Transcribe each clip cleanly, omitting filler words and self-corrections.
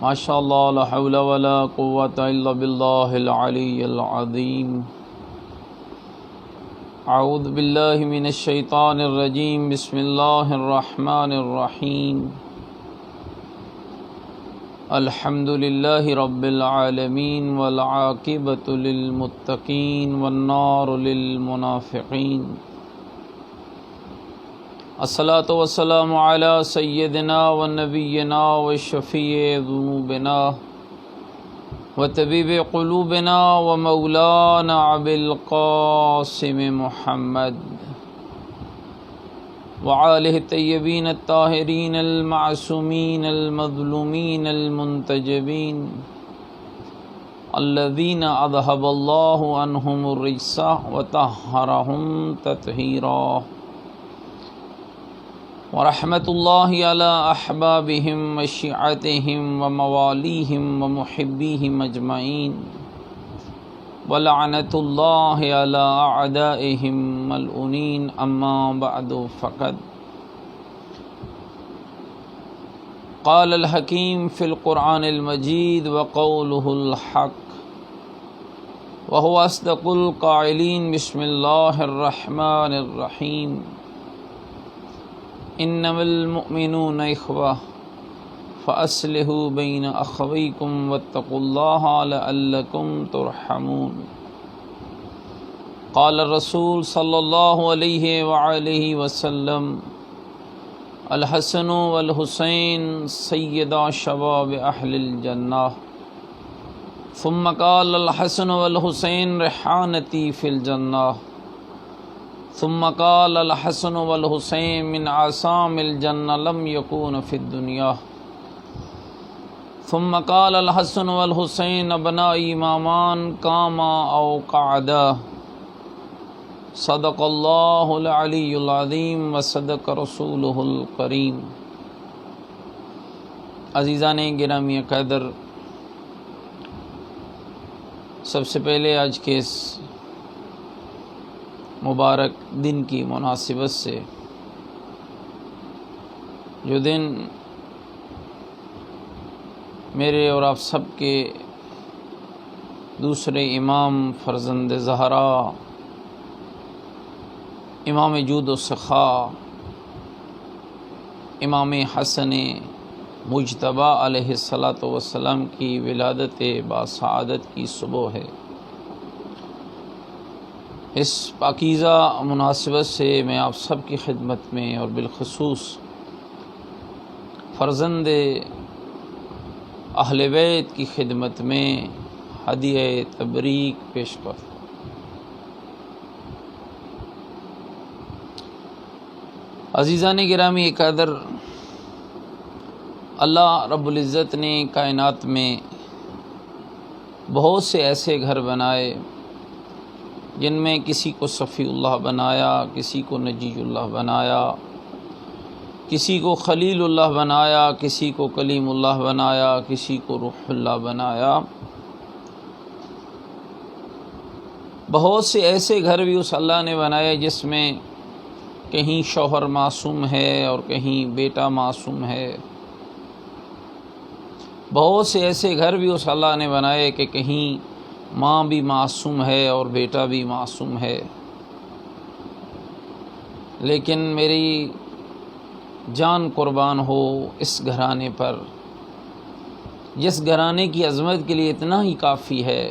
ماشاء اللہ لا حول ولا قوة الا باللہ العلی العظیم۔ اعوذ باللہ من الشیطان الرجیم، بسم اللہ الرحمن الرحیم۔ الحمد للہ رب العالمین والعاقبۃ للمتقین والنار للمنافقین۔ الصلاۃ والسلام علی سیدنا و نبینا و شفیع ذنوبنا و طبیب قلوبنا و مولانا ابی القاسم محمد وآلہ الطیبین الطاہرین المعصومین المظلومین المنتجبین الذین اذھب اللہ عنہم الرجس وطہرہم تطہیرا، ورحمۃ اللہ علی احبابہم وشیعتہم وموالیہم ومحبیہم اجمعین، ولعنۃ اللہ علی اعدائہم ملعونین۔ اما بعد فقد قال الحکیم فی القرآن المجید وقولہ الحق وہو اصدق القائلین۔ بسم اللہ الرحمن الرحیم۔ انما المؤمنون اخوہ فاصلحوا بین اخویکم واتقوا اللہ لعلکم ترحمون۔ قال الرسول صلی اللہ علیہ وآلہ وسلم: الحسن والحسین سیدا شباب اہل الجنہ۔ ثم قال الحسن والحسین ریحانتی فی الجنہ۔ ثم قال الحسن والحسین من عصام الجنہ لم یکون فی الدنیا۔ ثم قال الحسن والحسین ابنائی امامان قاما او قعدا۔ صدق اللہ العلی العظیم وصدق رسولہ الکریم۔ عزیزان گرامی قدر، سب سے پہلے آج کے اس مبارک دن کی مناسبت سے، جو دن میرے اور آپ سب کے دوسرے امام فرزند زہرا امام جود و سخا امام حسن مجتبی علیہ الصلاۃ والسلام کی ولادت باسعادت کی صبح ہے۔ اس پاکیزہ مناسبت سے میں آپ سب کی خدمت میں اور بالخصوص فرزند اہل بیت کی خدمت میں ہدیہ تبریک پیش کرتا ہوں۔ عزیزان گرامی قدر، اللہ رب العزت نے کائنات میں بہت سے ایسے گھر بنائے جن میں کسی کو صفی اللہ بنایا، کسی کو نجی اللہ بنایا، کسی کو خلیل اللہ بنایا، کسی کو کلیم اللہ بنایا، کسی کو روح اللہ بنایا۔ بہت سے ایسے گھر بھی اس اللہ نے بنائے جس میں کہیں شوہر معصوم ہے اور کہیں بیٹا معصوم ہے۔ بہت سے ایسے گھر بھی اس اللہ نے بنائے کہ کہیں ماں بھی معصوم ہے اور بیٹا بھی معصوم ہے۔ لیکن میری جان قربان ہو اس گھرانے پر، جس گھرانے کی عظمت کے لیے اتنا ہی کافی ہے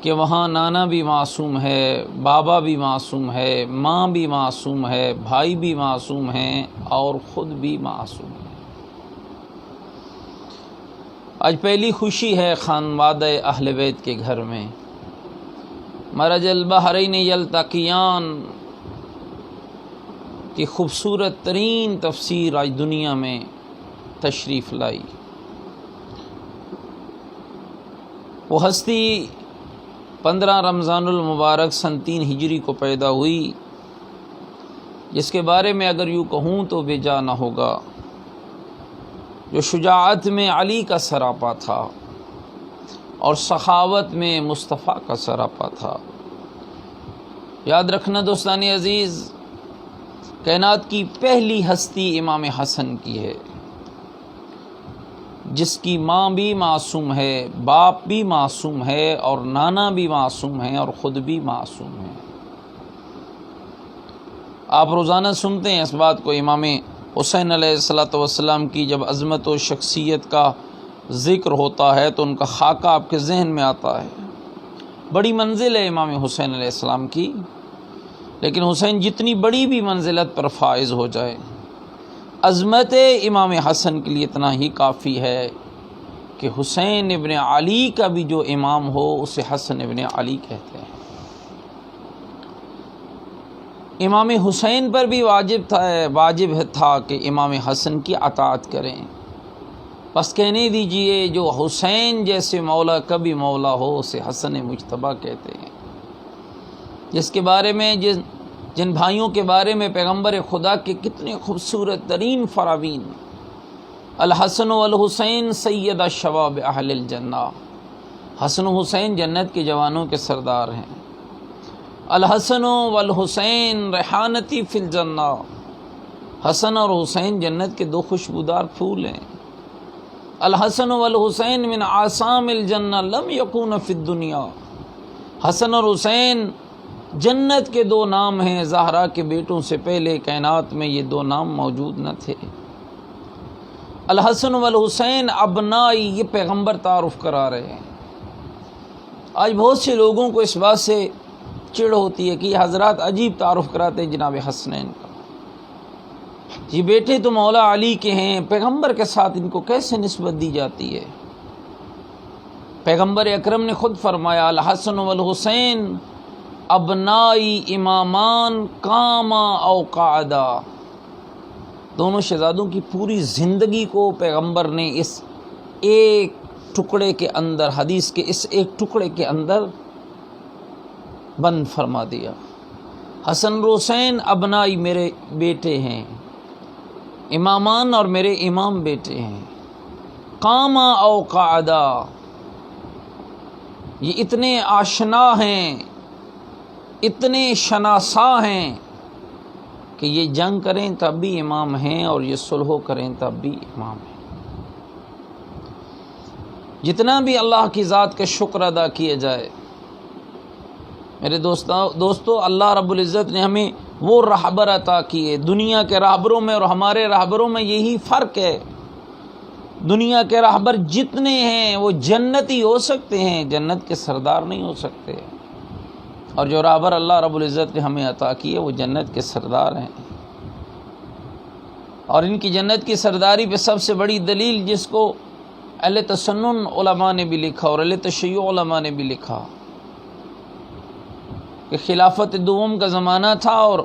کہ وہاں نانا بھی معصوم ہے، بابا بھی معصوم ہے، ماں بھی معصوم ہے، بھائی بھی معصوم ہیں اور خود بھی معصوم ہے۔ آج پہلی خوشی ہے خانوادہ اہل بیت کے گھر میں۔ مرج البحرین یلتقیان کی خوبصورت ترین تفسیر آج دنیا میں تشریف لائی۔ وہ ہستی 15 رمضان المبارک سن 3 ہجری کو پیدا ہوئی، جس کے بارے میں اگر یوں کہوں تو بے جا نہ ہوگا، جو شجاعت میں علی کا سراپا تھا اور سخاوت میں مصطفیٰ کا سراپا تھا۔ یاد رکھنا دوستان عزیز، کائنات کی پہلی ہستی امام حسن کی ہے۔ جس کی ماں بھی معصوم ہے، باپ بھی معصوم ہے، اور نانا بھی معصوم ہے، اور خود بھی معصوم ہے۔ آپ روزانہ سنتے ہیں اس بات کو، امام حسین علیہ السلام کی جب عظمت و شخصیت کا ذکر ہوتا ہے تو ان کا خاکہ آپ کے ذہن میں آتا ہے۔ بڑی منزل ہے امام حسین علیہ السلام کی، لیکن حسین جتنی بڑی بھی منزلت پر فائز ہو جائے، عظمت امام حسن کے لیے اتنا ہی کافی ہے کہ حسین ابن علی کا بھی جو امام ہو اسے حسن ابن علی کہتے ہیں۔ امام حسین پر بھی واجب تھا کہ امام حسن کی اطاعت کریں، بس کہنے دیجئے جو حسین جیسے مولا کا بھی مولا ہو اسے حسن مجتبیٰ کہتے ہیں، جس کے بارے میں جن بھائیوں کے بارے میں پیغمبر خدا کے کتنے خوبصورت ترین فراوین، الحسن والحسین سید الشباب اہل الجنہ، حسن و حسین جنت کے جوانوں کے سردار ہیں۔ الحسن والحسین ریحانتی فی الجنہ، حسن اور حسین جنت کے دو خوشبودار پھول ہیں۔ الحسن والحسین من آثام الجنہ لم یکون فی الدنیا، حسن اور حسین جنت کے دو نام ہیں، زہرا کے بیٹوں سے پہلے کائنات میں یہ دو نام موجود نہ تھے۔ الحسن والحسین ابنائی، یہ پیغمبر تعارف کرا رہے ہیں۔ آج بہت سے لوگوں کو اس بات سے چڑ ہوتی ہے کہ یہ حضرات عجیب تعارف کراتے ہیں جناب حسنین کا، یہ بیٹے تو مولا علی کے ہیں، پیغمبر کے ساتھ ان کو کیسے نسبت دی جاتی ہے؟ پیغمبر اکرم نے خود فرمایا الحسن والحسین ابنائی امامان قاما او قعدا، دونوں شہزادوں کی پوری زندگی کو پیغمبر نے اس ایک ٹکڑے کے اندر، حدیث کے اس ایک ٹکڑے کے اندر بند فرما دیا۔ حسن حسین ابنائی میرے بیٹے ہیں، امامان اور میرے امام بیٹے ہیں، قاما او قعدا، یہ اتنے آشنا ہیں، اتنے شناسا ہیں کہ یہ جنگ کریں تب بھی امام ہیں اور یہ صلح کریں تب بھی امام ہیں۔ جتنا بھی اللہ کی ذات کا شکر ادا کیا جائے میرے دوستو، اللہ رب العزت نے ہمیں وہ رہبر عطا کیے۔ دنیا کے رہبروں میں اور ہمارے رہبروں میں یہی فرق ہے، دنیا کے رہبر جتنے ہیں وہ جنتی ہو سکتے ہیں، جنت کے سردار نہیں ہو سکتے، اور جو رہبر اللہ رب العزت نے ہمیں عطا کیے وہ جنت کے سردار ہیں۔ اور ان کی جنت کی سرداری پہ سب سے بڑی دلیل، جس کو اہل تسنن علماء نے بھی لکھا اور اہل تشیع علماء نے بھی لکھا، کہ خلافت دوم کا زمانہ تھا اور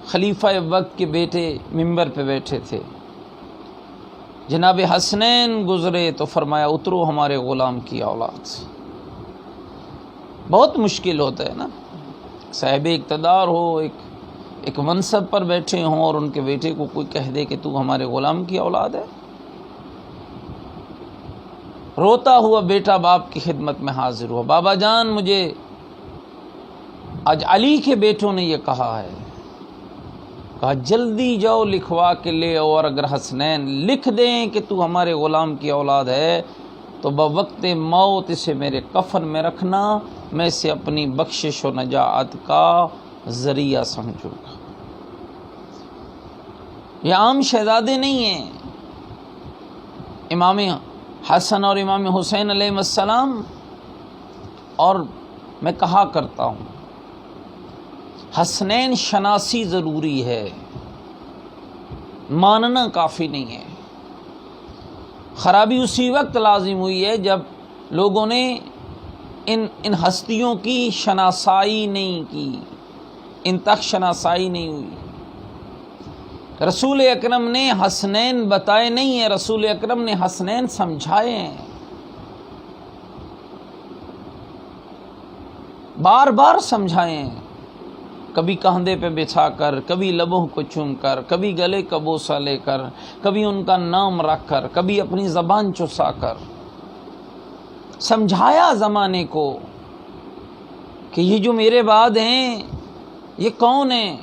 خلیفہ وقت کے بیٹے ممبر پہ بیٹھے تھے، جناب حسنین گزرے تو فرمایا اترو ہمارے غلام کی اولاد سے۔ بہت مشکل ہوتا ہے نا، صاحب اقتدار ہو، ایک منصب پر بیٹھے ہوں اور ان کے بیٹے کو کوئی کہہ دے کہ تو ہمارے غلام کی اولاد ہے۔ روتا ہوا بیٹا باپ کی خدمت میں حاضر ہوا، بابا جان مجھے آج علی کے بیٹوں نے یہ کہا ہے، کہا جلدی جاؤ لکھوا کے لے، اور اگر حسنین لکھ دیں کہ تو ہمارے غلام کی اولاد ہے تو بوقت موت اسے میرے کفن میں رکھنا، میں اسے اپنی بخشش و نجات کا ذریعہ سمجھوں گا۔ یہ عام شہزادے نہیں ہیں، امام حسن اور امام حسین علیہ السلام، اور میں کہا کرتا ہوں حسنین شناسی ضروری ہے، ماننا کافی نہیں ہے۔ خرابی اسی وقت لازم ہوئی ہے جب لوگوں نے ان ہستیوں کی شناسائی نہیں کی، ان تک شناسائی نہیں ہوئی۔ رسول اکرم نے حسنین بتائے نہیں ہیں، رسول اکرم نے حسنین سمجھائے ہیں، بار بار سمجھائے ہیں، کبھی کندھے پہ بچھا کر، کبھی لبوں کو چوم کر، کبھی گلے کا بوسہ لے کر، کبھی ان کا نام رکھ کر، کبھی اپنی زبان چسا کر سمجھایا زمانے کو کہ یہ جو میرے بعد ہیں یہ کون ہیں۔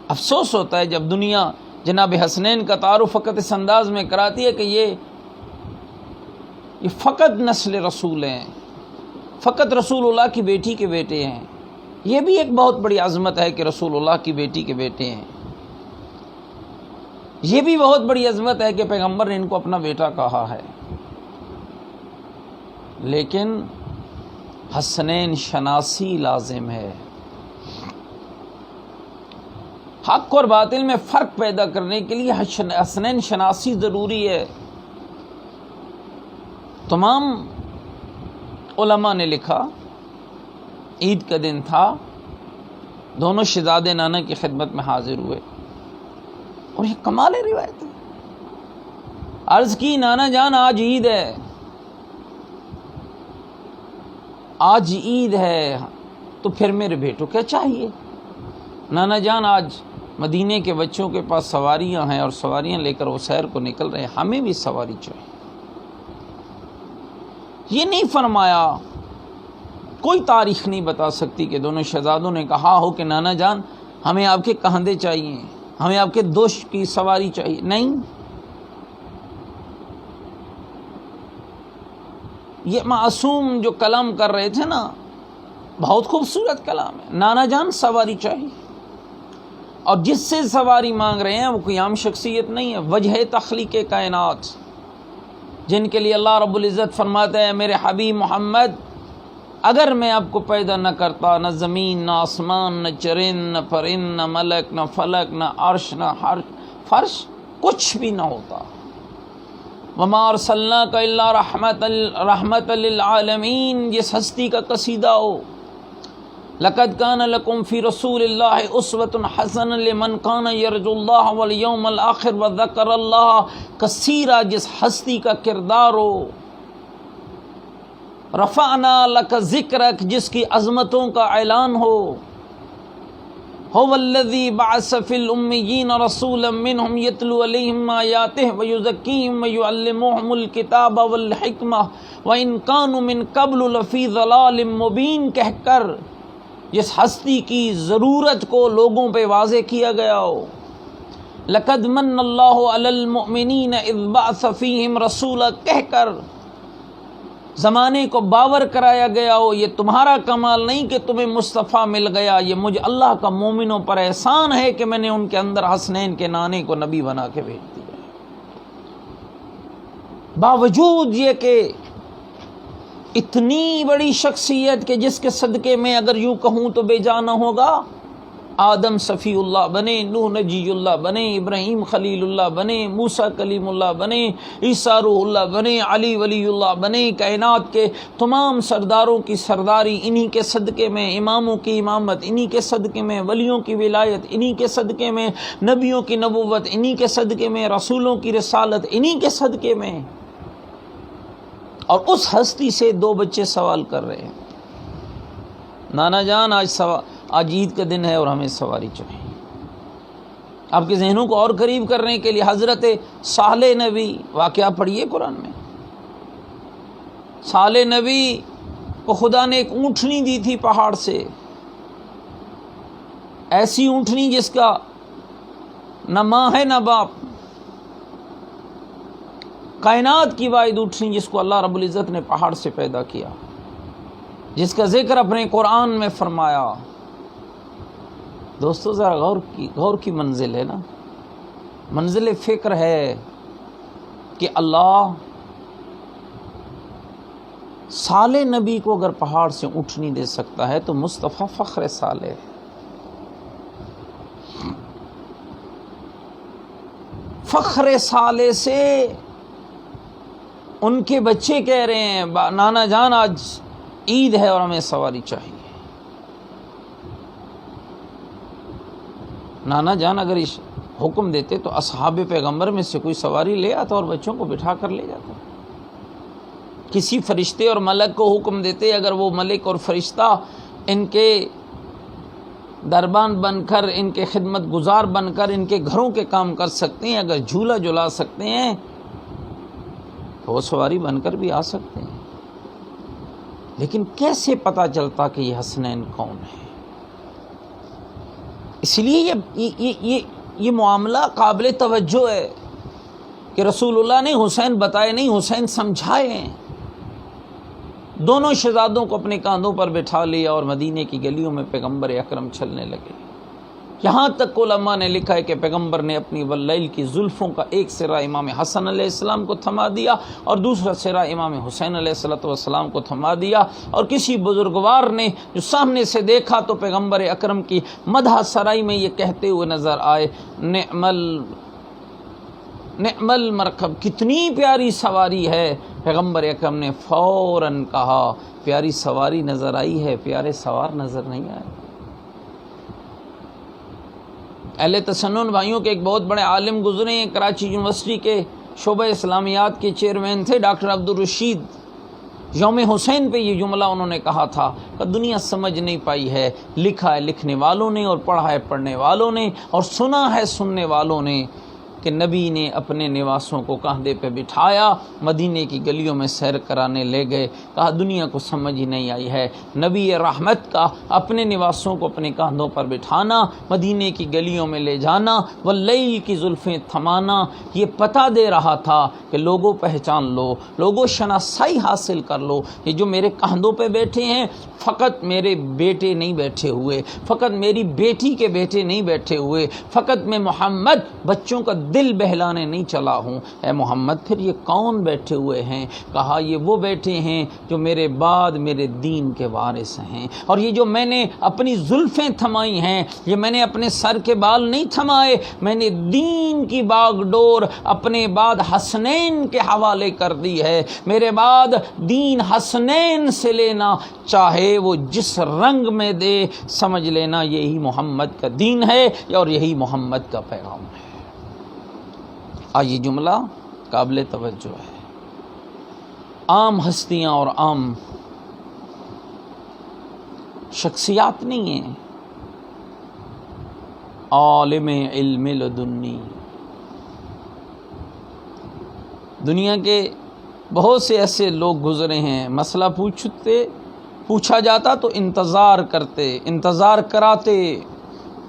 افسوس ہوتا ہے جب دنیا جناب حسنین کا تعارف فقط اس انداز میں کراتی ہے کہ یہ فقط نسل رسول ہیں، فقط رسول اللہ کی بیٹی کے بیٹے ہیں۔ یہ بھی ایک بہت بڑی عظمت ہے کہ رسول اللہ کی بیٹی کے بیٹے ہیں۔ یہ بھی بہت بڑی عظمت ہے کہ پیغمبر نے ان کو اپنا بیٹا کہا ہے۔ لیکن حسنین شناسی لازم ہے۔ حق اور باطل میں فرق پیدا کرنے کے لیے حسنین شناسی ضروری ہے۔ تمام علماء نے لکھا، عید کا دن تھا، دونوں شہزادے نانا کی خدمت میں حاضر ہوئے، اور یہ کمال روایت ہے۔ عرض کی نانا جان آج عید ہے، آج عید ہے، تو پھر میرے بیٹوں کیا چاہیے؟ نانا جان آج مدینے کے بچوں کے پاس سواریاں ہیں اور سواریاں لے کر وہ سیر کو نکل رہے ہیں، ہمیں بھی سواری چاہیے۔ یہ نہیں فرمایا، کوئی تاریخ نہیں بتا سکتی کہ دونوں شہزادوں نے کہا ہو کہ نانا جان ہمیں آپ کے کاندھے چاہیے، ہمیں آپ کے دوست کی سواری چاہیے، نہیں۔ یہ معصوم جو کلام کر رہے تھے نا، بہت خوبصورت کلام ہے، نانا جان سواری چاہیے، اور جس سے سواری مانگ رہے ہیں وہ کوئی عام شخصیت نہیں ہے، وجہ تخلیق کائنات، جن کے لیے اللہ رب العزت فرماتا ہے میرے حبیب محمد اگر میں آپ کو پیدا نہ کرتا، نہ زمین، نہ آسمان، نہ چرند، نہ پرند، نہ ملک، نہ فلک، نہ عرش، نہ فرش، کچھ بھی نہ ہوتا۔ وما ارسلناک الا رحمت للعالمین، جس ہستی کا قصیدہ ہو، لقد کان لکم فی رسول اللہ اسوۃ حسنۃ لمن کان یرجو اللہ والیوم الآخر وذکر اللہ کثیرا، جس ہستی کا کردار ہو، رفعنا لک ذکرک، جس کی عظمتوں کا اعلان ہو، هو الذی بعث فی الامیین رسولا منہم یتلو علیہم آیاتہ ویزکیہم ویعلمہم الکتاب والحکمہ وان کانوا من قبل لفی ضلال مبین کہہ کر جس ہستی کی ضرورت کو لوگوں پہ واضح کیا گیا ہو۔ لقد من اللہ علی المؤمنین اذ بعث فیہم رسولا کہہ کر زمانے کو باور کرایا گیا ہو، یہ تمہارا کمال نہیں کہ تمہیں مصطفیٰ مل گیا، یہ مجھ اللہ کا مومنوں پر احسان ہے کہ میں نے ان کے اندر حسنین کے نانے کو نبی بنا کے بھیج دیا۔ باوجود یہ کہ اتنی بڑی شخصیت کہ جس کے صدقے میں اگر یوں کہوں تو بے جا نہ ہوگا، آدم صفی اللہ بنے، نوح نجی اللہ بنے، ابراہیم خلیل اللہ بنے، موسیٰ کلیم اللہ بنے، عیسیٰ روح اللہ بنے، علی ولی اللہ بنے، کائنات کے تمام سرداروں کی سرداری انہی کے صدقے میں، اماموں کی امامت انہی کے صدقے میں، ولیوں کی ولایت انہی کے صدقے میں، نبیوں کی نبوت انہی کے صدقے میں، رسولوں کی رسالت انہی کے صدقے میں، اور اس ہستی سے دو بچے سوال کر رہے ہیں، نانا جان آج عید کا دن ہے اور ہمیں سواری چاہیے۔ آپ کے ذہنوں کو اور قریب کرنے کے لیے حضرت صالح نبی واقعہ پڑھیے قرآن میں۔ صالح نبی کو خدا نے ایک اونٹنی دی تھی پہاڑ سے، ایسی اونٹنی جس کا نہ ماں ہے نہ باپ، کائنات کی واحد اونٹنی جس کو اللہ رب العزت نے پہاڑ سے پیدا کیا، جس کا ذکر اپنے قرآن میں فرمایا۔ دوستو ذرا غور کی منزل ہے نا، منزل فکر ہے کہ اللہ صالح نبی کو اگر پہاڑ سے اونٹنی دے سکتا ہے تو مصطفیٰ فخر صالح ہے۔ فخر صالح سے ان کے بچے کہہ رہے ہیں نانا جان آج عید ہے اور ہمیں سواری چاہیے۔ نانا جان اگر اس حکم دیتے تو اصحاب پیغمبر میں سے کوئی سواری لے آتا اور بچوں کو بٹھا کر لے جاتا۔ کسی فرشتے اور ملک کو حکم دیتے، اگر وہ ملک اور فرشتہ ان کے دربان بن کر، ان کے خدمت گزار بن کر ان کے گھروں کے کام کر سکتے ہیں، اگر جھولا جھلا سکتے ہیں تو وہ سواری بن کر بھی آ سکتے ہیں۔ لیکن کیسے پتہ چلتا کہ یہ حسنین کون ہے؟ اس لیے یہ معاملہ قابل توجہ ہے کہ رسول اللہ نے حسین بتائے نہیں، حسین سمجھائے ہیں۔ دونوں شہزادوں کو اپنے کاندھوں پر بٹھا لیا اور مدینے کی گلیوں میں پیغمبر اکرم چلنے لگے۔ یہاں تک علماء نے لکھا ہے کہ پیغمبر نے اپنی واللیل کی زلفوں کا ایک سرا امام حسن علیہ السلام کو تھما دیا اور دوسرا سرا امام حسین علیہ السلام کو تھما دیا، اور کسی بزرگوار نے جو سامنے سے دیکھا تو پیغمبر اکرم کی مدح سرائی میں یہ کہتے ہوئے نظر آئے، نعم المرکب، کتنی پیاری سواری ہے۔ پیغمبر اکرم نے فوراً کہا پیاری سواری نظر آئی ہے، پیارے سوار نظر نہیں آئے۔ اہل تسنن بھائیوں کے ایک بہت بڑے عالم گزرے ہیں، کراچی یونیورسٹی کے شعبہ اسلامیات کے چیئرمین تھے ڈاکٹر عبدالرشید۔ یوم حسین پہ یہ جملہ انہوں نے کہا تھا کہ دنیا سمجھ نہیں پائی ہے، لکھا ہے لکھنے والوں نے اور پڑھا ہے پڑھنے والوں نے اور سنا ہے سننے والوں نے کہ نبی نے اپنے نواسوں کو کاندھے پہ بٹھایا، مدینے کی گلیوں میں سیر کرانے لے گئے۔ کہا دنیا کو سمجھ ہی نہیں آئی ہے نبی رحمت کا اپنے نواسوں کو اپنے کاندھوں پر بٹھانا، مدینے کی گلیوں میں لے جانا، واللیل کی زلفیں تھمانا۔ یہ پتہ دے رہا تھا کہ لوگوں پہچان لو، لوگوں شناسائی حاصل کر لو، یہ جو میرے کاندھوں پہ بیٹھے ہیں فقط میرے بیٹے نہیں بیٹھے ہوئے، فقط میری بیٹی کے بیٹے نہیں بیٹھے ہوئے، فقط میں محمد بچوں کا دل بہلانے نہیں چلا ہوں۔ اے محمد پھر یہ کون بیٹھے ہوئے ہیں؟ کہا یہ وہ بیٹھے ہیں جو میرے بعد میرے دین کے وارث ہیں، اور یہ جو میں نے اپنی زلفیں تھمائی ہیں یہ میں نے اپنے سر کے بال نہیں تھمائے، میں نے دین کی باغ ڈور اپنے بعد حسنین کے حوالے کر دی ہے۔ میرے بعد دین حسنین سے لینا، چاہے وہ جس رنگ میں دے، سمجھ لینا یہی محمد کا دین ہے اور یہی محمد کا پیغام ہے۔ یہ جملہ قابل توجہ ہے۔ عام ہستیاں اور عام شخصیات نہیں ہیں، عالم علم لدنی۔ دنیا کے بہت سے ایسے لوگ گزرے ہیں، مسئلہ پوچھا جاتا تو انتظار کراتے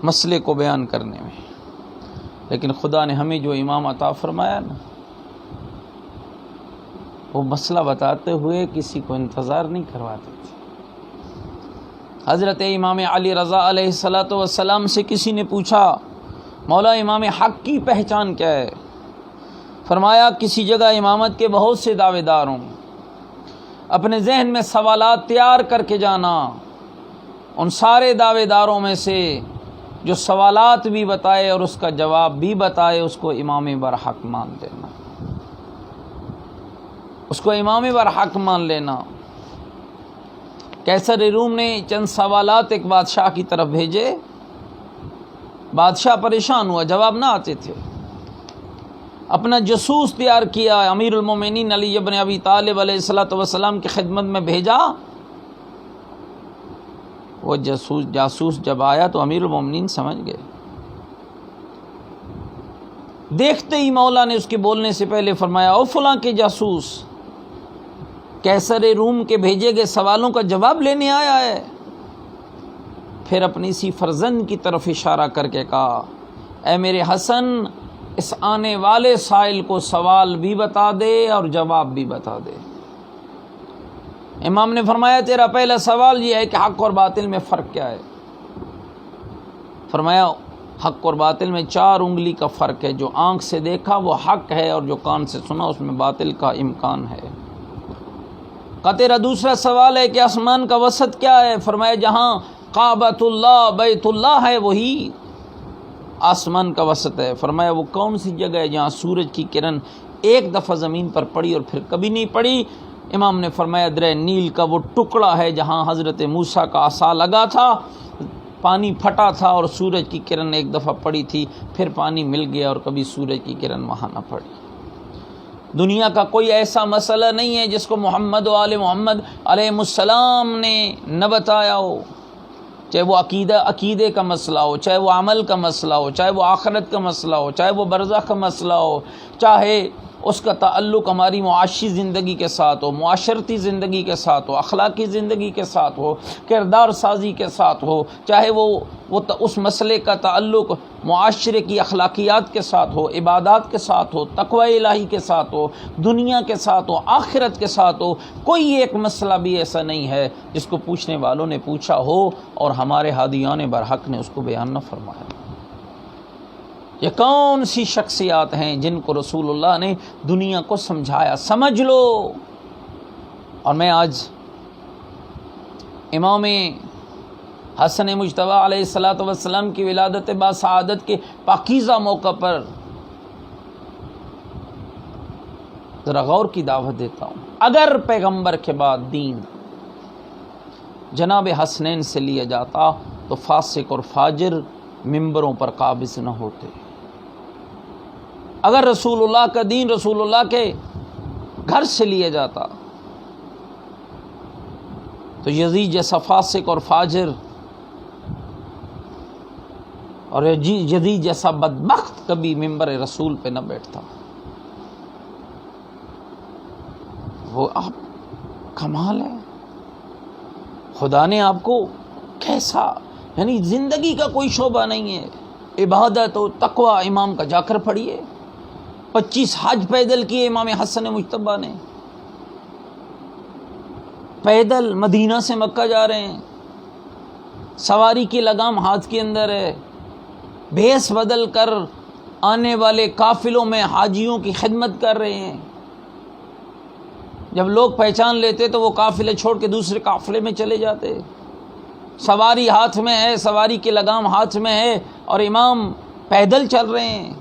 مسئلے کو بیان کرنے میں، لیکن خدا نے ہمیں جو امام عطا فرمایا نا، وہ مسئلہ بتاتے ہوئے کسی کو انتظار نہیں کرواتے تھے۔ حضرت امام علی رضا علیہ السلام سے کسی نے پوچھا مولا امام حق کی پہچان کیا ہے؟ فرمایا کسی جگہ امامت کے بہت سے دعوے دار ہوں، اپنے ذہن میں سوالات تیار کر کے جانا، ان سارے دعوے داروں میں سے جو سوالات بھی بتائے اور اس کا جواب بھی بتائے اس کو امام برحق مان لینا، اس کو امام برحق مان لینا۔ کیسر روم نے چند سوالات ایک بادشاہ کی طرف بھیجے، بادشاہ پریشان ہوا، جواب نہ آتے تھے، اپنا جاسوس تیار کیا، امیر المومنین علی ابن ابی طالب علیہ السلام کی خدمت میں بھیجا۔ وہ جاسوس جب آیا تو امیر المومنین سمجھ گئے، دیکھتے ہی مولا نے اس کے بولنے سے پہلے فرمایا او فلاں کے جاسوس، کیسر روم کے بھیجے گئے سوالوں کا جواب لینے آیا ہے؟ پھر اپنی سی فرزند کی طرف اشارہ کر کے کہا اے میرے حسن، اس آنے والے سائل کو سوال بھی بتا دے اور جواب بھی بتا دے۔ امام نے فرمایا تیرا پہلا سوال یہ ہے کہ حق اور باطل میں فرق کیا ہے؟ فرمایا حق اور باطل میں 4 انگلی کا فرق ہے، جو آنکھ سے دیکھا وہ حق ہے اور جو کان سے سنا اس میں باطل کا امکان ہے۔ کا تیرا دوسرا سوال ہے کہ آسمان کا وسط کیا ہے؟ فرمایا جہاں کعبۃ اللہ بیت اللہ ہے وہی آسمان کا وسط ہے۔ فرمایا وہ کون سی جگہ ہے جہاں سورج کی کرن ایک دفعہ زمین پر پڑی اور پھر کبھی نہیں پڑی؟ امام نے فرمایا درہ نیل کا وہ ٹکڑا ہے جہاں حضرت موسیٰ کا عصا لگا تھا، پانی پھٹا تھا اور سورج کی کرن ایک دفعہ پڑی تھی، پھر پانی مل گیا اور کبھی سورج کی کرن وہاں نہ پڑی۔ دنیا کا کوئی ایسا مسئلہ نہیں ہے جس کو محمد و آل محمد علیہ السلام نے نہ بتایا ہو، چاہے وہ عقیدے کا مسئلہ ہو، چاہے وہ عمل کا مسئلہ ہو، چاہے وہ آخرت کا مسئلہ ہو، چاہے وہ برزخ کا مسئلہ ہو، چاہے اس کا تعلق ہماری معاشی زندگی کے ساتھ ہو، معاشرتی زندگی کے ساتھ ہو، اخلاقی زندگی کے ساتھ ہو، کردار سازی کے ساتھ ہو، چاہے وہ اس مسئلے کا تعلق معاشرے کی اخلاقیات کے ساتھ ہو، عبادات کے ساتھ ہو، تقوی الہی کے ساتھ ہو، دنیا کے ساتھ ہو، آخرت کے ساتھ ہو، کوئی ایک مسئلہ بھی ایسا نہیں ہے جس کو پوچھنے والوں نے پوچھا ہو اور ہمارے ہادیان برحق نے اس کو بیان نہ فرمایا۔ یہ کون سی شخصیات ہیں جن کو رسول اللہ نے دنیا کو سمجھایا؟ سمجھ لو۔ اور میں آج امام حسن مجتبیٰ علیہ الصلاۃ والسلام کی ولادت باسعادت کے پاکیزہ موقع پر ذرا غور کی دعوت دیتا ہوں۔ اگر پیغمبر کے بعد دین جناب حسنین سے لیا جاتا تو فاسق اور فاجر ممبروں پر قابض نہ ہوتے۔ اگر رسول اللہ کا دین رسول اللہ کے گھر سے لیا جاتا تو یزید جیسا فاسق اور فاجر اور یزید جیسا بدبخت کبھی ممبر رسول پہ نہ بیٹھتا۔ وہ آپ کمال ہے، خدا نے آپ کو کیسا، یعنی زندگی کا کوئی شعبہ نہیں ہے، عبادت و تقوی امام کا جا کر پڑھیے۔ 25 حج پیدل کیے امام حسن مجتبیٰ نے، پیدل مدینہ سے مکہ جا رہے ہیں، سواری کی لگام ہاتھ کے اندر ہے، بھیس بدل کر آنے والے قافلوں میں حاجیوں کی خدمت کر رہے ہیں۔ جب لوگ پہچان لیتے تو وہ قافلے چھوڑ کے دوسرے قافلے میں چلے جاتے۔ سواری ہاتھ میں ہے، سواری کی لگام ہاتھ میں ہے اور امام پیدل چل رہے ہیں۔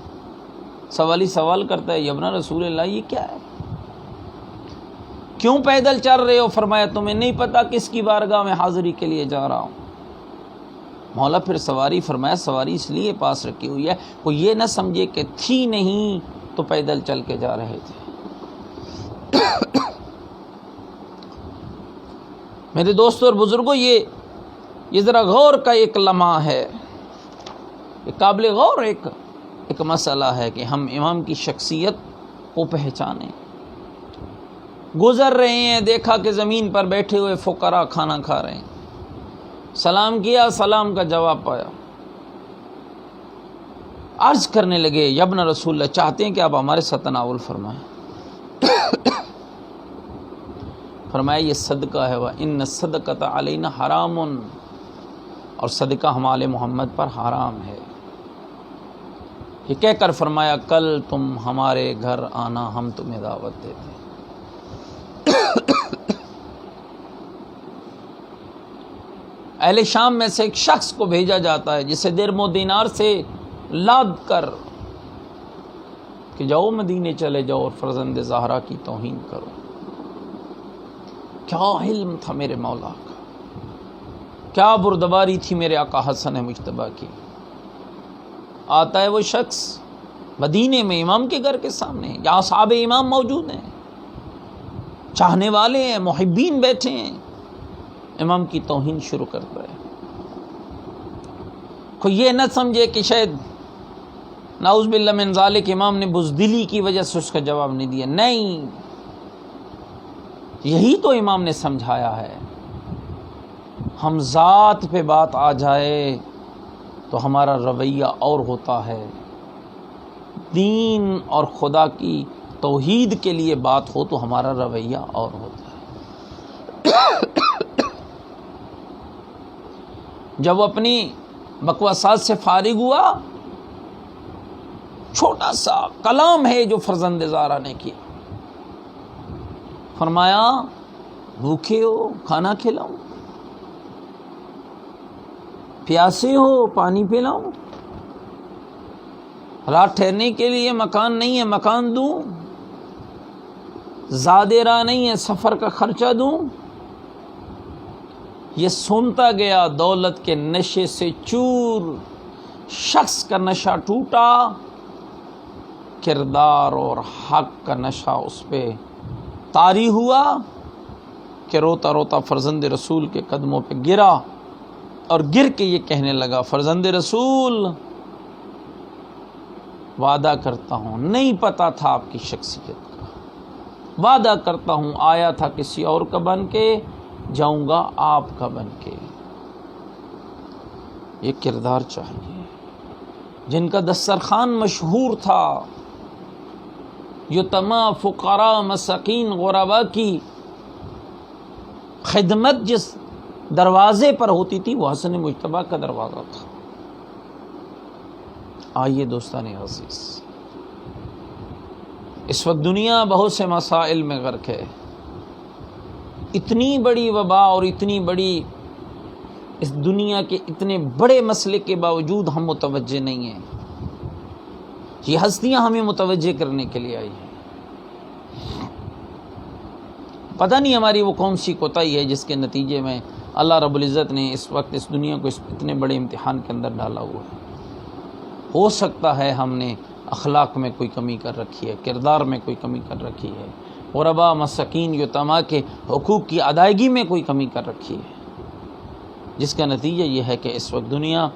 سوالی سوال کرتا ہے، یبنا رسول اللہ یہ کیا ہے؟ کیوں پیدل چل رہے ہو؟ فرمایا تمہیں نہیں پتا کس کی بارگاہ میں حاضری کے لیے جا رہا ہوں۔ مولا پھر سواری، فرمایا سواری اس لیے پاس رکھی ہوئی ہے کوئی یہ نہ سمجھے کہ تھی نہیں تو پیدل چل کے جا رہے تھے۔ میرے دوستوں اور بزرگوں، یہ ذرا غور کا ایک لمحہ ہے، یہ قابل غور ایک مسئلہ ہے کہ ہم امام کی شخصیت کو پہچانیں۔ گزر رہے ہیں، دیکھا کہ زمین پر بیٹھے ہوئے فقراء کھانا کھا رہے ہیں، سلام کیا، سلام کا جواب پایا، عرض کرنے لگے یبن رسول اللہ چاہتے ہیں کہ آپ ہمارے ساتھ تناول فرمائیں۔ فرمایا یہ صدقہ ہے، وَإِنَّ الصَّدَقَةَ عَلَيْنَا حَرَامٌ، اور صدقہ ہم آل محمد پر حرام ہے۔ یہ کہہ کر فرمایا کل تم ہمارے گھر آنا، ہم تمہیں دعوت دیتے ہیں۔ اہل شام میں سے ایک شخص کو بھیجا جاتا ہے جسے درم و دینار سے لاد کر کہ جاؤ مدینے چلے جاؤ اور فرزند زہرا کی توہین کرو۔ کیا علم تھا میرے مولا کا، کیا بردباری تھی میرے آقا حسن مجتبیٰ کی۔ آتا ہے وہ شخص مدینے میں امام کے گھر کے سامنے، جہاں صحاب امام موجود ہیں، چاہنے والے ہیں، محبین بیٹھے ہیں، امام کی توہین شروع کرتا ہے۔ کوئی یہ نہ سمجھے کہ شاید نعوذ باللہ من ذالک امام نے بزدلی کی وجہ سے اس کا جواب نہیں دیا، نہیں، یہی تو امام نے سمجھایا ہے۔ ہم ذات پہ بات آ جائے تو ہمارا رویہ اور ہوتا ہے، دین اور خدا کی توحید کے لیے بات ہو تو ہمارا رویہ اور ہوتا ہے۔ جب وہ اپنی بکواسات سے فارغ ہوا، چھوٹا سا کلام ہے جو فرزند زہرا نے کیا، فرمایا بھوکے ہو کھانا کھلاؤں، پیاسے ہو پانی پلاؤں، رات ٹھہرنے کے لیے مکان نہیں ہے مکان دوں، زادے راہ نہیں ہے سفر کا خرچہ دوں۔ یہ سنتا گیا، دولت کے نشے سے چور، شخص کا نشہ ٹوٹا، کردار اور حق کا نشہ اس پہ طاری ہوا کہ روتا روتا فرزند رسول کے قدموں پہ گرا اور گر کے یہ کہنے لگا، فرزند رسول وعدہ کرتا ہوں نہیں پتا تھا آپ کی شخصیت کا، وعدہ کرتا ہوں آیا تھا کسی اور کا بن کے، جاؤں گا آپ کا بن کے۔ یہ کردار چاہیے۔ جن کا دسترخوان مشہور تھا، جو تمام فقراء مساکین غرباء کی خدمت جس دروازے پر ہوتی تھی وہ حسن مجتبیٰ کا دروازہ تھا۔ آئیے دوستان عزیز، اس وقت دنیا بہت سے مسائل میں غرق ہے۔ اتنی بڑی وبا اور اتنی بڑی اس دنیا کے اتنے بڑے مسئلے کے باوجود ہم متوجہ نہیں ہیں۔ یہ ہستیاں ہمیں متوجہ کرنے کے لیے آئی ہیں۔ پتہ نہیں ہماری وہ کون سی کوتاہی ہے جس کے نتیجے میں اللہ رب العزت نے اس وقت اس دنیا کو اس اتنے بڑے امتحان کے اندر ڈالا ہوا ہے۔ ہو سکتا ہے ہم نے اخلاق میں کوئی کمی کر رکھی ہے، کردار میں کوئی کمی کر رکھی ہے، غرباء مساکین یتیماں کے حقوق کی ادائیگی میں کوئی کمی کر رکھی ہے، جس کا نتیجہ یہ ہے کہ اس وقت دنیا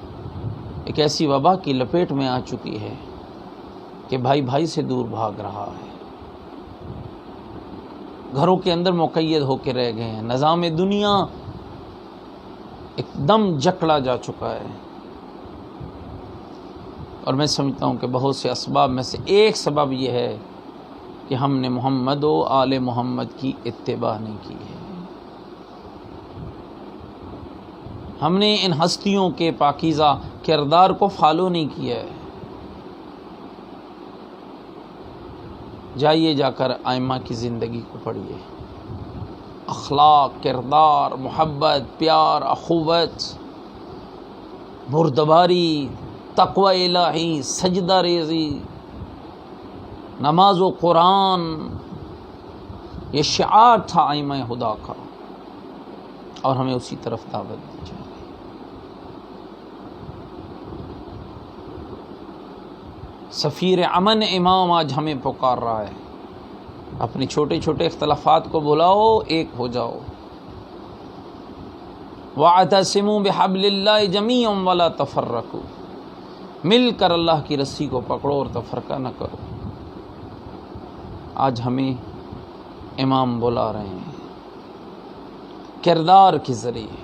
ایک ایسی وبا کی لپیٹ میں آ چکی ہے کہ بھائی بھائی سے دور بھاگ رہا ہے، گھروں کے اندر مقید ہو کے رہ گئے ہیں، نظام دنیا ایک دم جکڑا جا چکا ہے۔ اور میں سمجھتا ہوں کہ بہت سے اسباب میں سے ایک سبب یہ ہے کہ ہم نے محمد و آل محمد کی اتباع نہیں کی ہے۔ ہم نے ان ہستیوں کے پاکیزہ کردار کو فالو نہیں کیا ہے۔ جائیے جا کر ائمہ کی زندگی کو پڑھیے، اخلاق، کردار، محبت، پیار، اخوت، بردباری، تقوی الہی، سجدہ ریزی، نماز و قرآن، یہ شعار تھا ائمہ ہدا کا، اور ہمیں اسی طرف دعوت دی جائے۔ سفیر امن امام آج ہمیں پکار رہا ہے، اپنے چھوٹے چھوٹے اختلافات کو بلاؤ، ایک ہو جاؤ۔ وَاعْتَصِمُوا بِحَبْلِ اللَّهِ جَمِيعًا وَلَا تَفَرَّقُوا، مل کر اللہ کی رسی کو پکڑو اور تفرقہ نہ کرو۔ آج ہمیں امام بلا رہے ہیں کردار کے ذریعے۔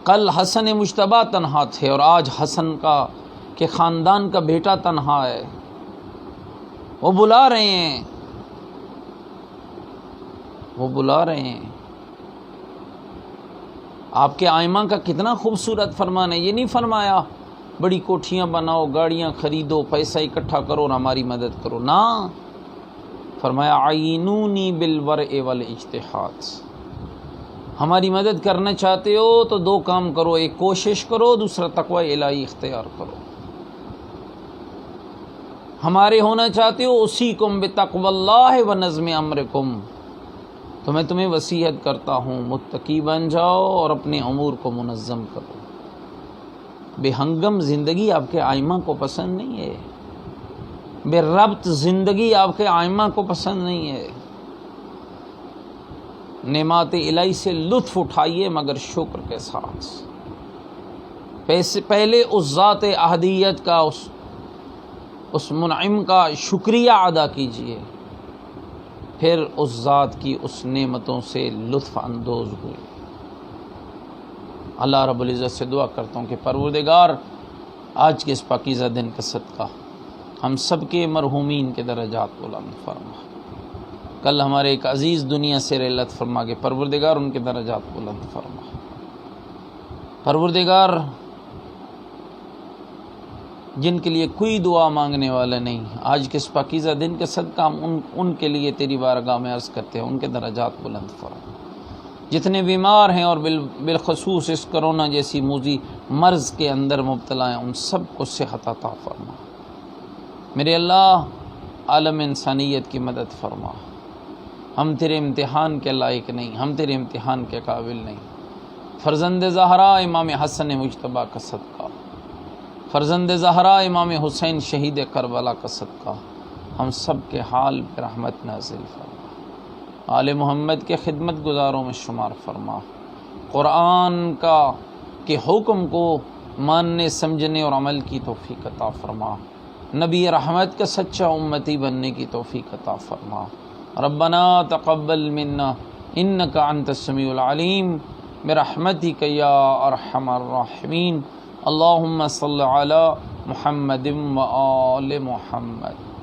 کل حسن مجتبیٰ تنہا تھے اور آج حسن کے خاندان کا بیٹا تنہا ہے، وہ بلا رہے ہیں، وہ بلا رہے ہیں۔ آپ کے ائمہ کا کتنا خوبصورت فرمان ہے، یہ نہیں فرمایا بڑی کوٹھیاں بناؤ، گاڑیاں خریدو، پیسہ اکٹھا کرو اور ہماری مدد کرو، نہ، فرمایا عینونی بالورع والاجتہاد، ہماری مدد کرنا چاہتے ہو تو دو کام کرو، ایک کوشش کرو، دوسرا تقوی الہی اختیار کرو۔ ہمارے ہونا چاہتے ہو اوصیکم بتقوی اللہ و نظم امرکم، تو میں تمہیں وصیت کرتا ہوں متقی بن جاؤ اور اپنے امور کو منظم کرو۔ بے ہنگم زندگی آپ کے ائمہ کو پسند نہیں ہے، بے ربط زندگی آپ کے ائمہ کو پسند نہیں ہے۔ نعمات الہی سے لطف اٹھائیے مگر شکر کے ساتھ، پہلے اس ذات احدیت کا، اس منعم کا شکریہ ادا کیجیے، پھر اس ذات کی اس نعمتوں سے لطف اندوز ہوئے۔ اللہ رب العزت سے دعا کرتا ہوں کہ پروردگار آج کے اس پاکیزہ دن کا صدقہ ہم سب کے مرحومین کے درجات بلند فرما۔ کل ہمارے ایک عزیز دنیا سے رحلت فرما کے پروردگار ان کے درجات بلند فرما۔ پروردگار جن کے لیے کوئی دعا مانگنے والا نہیں، آج کے اس پاکیزہ دن کے صدقہ ہم ان کے لیے تیری بارگاہ میں عرض کرتے ہیں، ان کے درجات بلند فرما۔ جتنے بیمار ہیں اور بالخصوص اس کرونا جیسی موذی مرض کے اندر مبتلا ہیں، ان سب کو صحت عطا فرما۔ میرے اللہ، عالم انسانیت کی مدد فرما۔ ہم تیرے امتحان کے لائق نہیں، ہم تیرے امتحان کے قابل نہیں۔ فرزند زہرا امام حسن مجتبیٰ کا صدقہ، فرزند زہرا امام حسین شہید کربلا کا صدقہ، ہم سب کے حال پہ رحمت نازل فرما۔ آل محمد کے خدمت گزاروں میں شمار فرما۔ قرآن کے حکم کو ماننے سمجھنے اور عمل کی توفیق عطا فرما، نبی رحمت کا سچا امتی بننے کی توفیق عطا فرما۔ ربنا تقبل منا انک انت السمیع العلیم برحمتک یا ارحم الراحمین۔ اللہم صل علی محمد و آل محمد۔